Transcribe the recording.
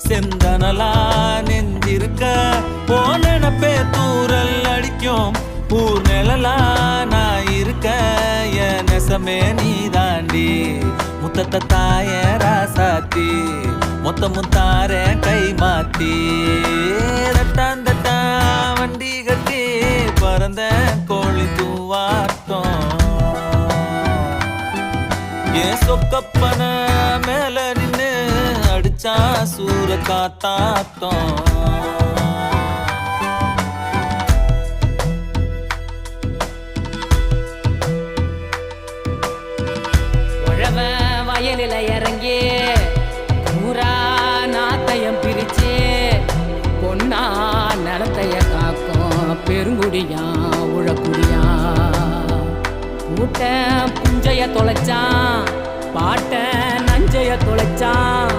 செந்தனலா நெஞ்சிருக்க போனப்பே தூரல் அடிக்கும் ஊர் நிழலா நான் இருக்க என் நெசமே நீ தாண்டி முத்தத்தை தாய ராசாத்தி மொத்தமும் தார கை மாத்தி தட்டாந்தட்டா வண்டி கட்டி பறந்த கோழி தூவாட்டம் என் சொக்கப்பன மேல நின்னு அடிச்சா சூற காத்தாட்டம் வயலில இறங்கி ஊரா நாத்தையம் பிரிச்சு பொன்னா நிலத்தைய காக்கும் பெருங்குடியா உழக்குடியா கூட்ட புஞ்சைய தொலைச்சான் பாட்ட நஞ்சைய தொலைச்சான்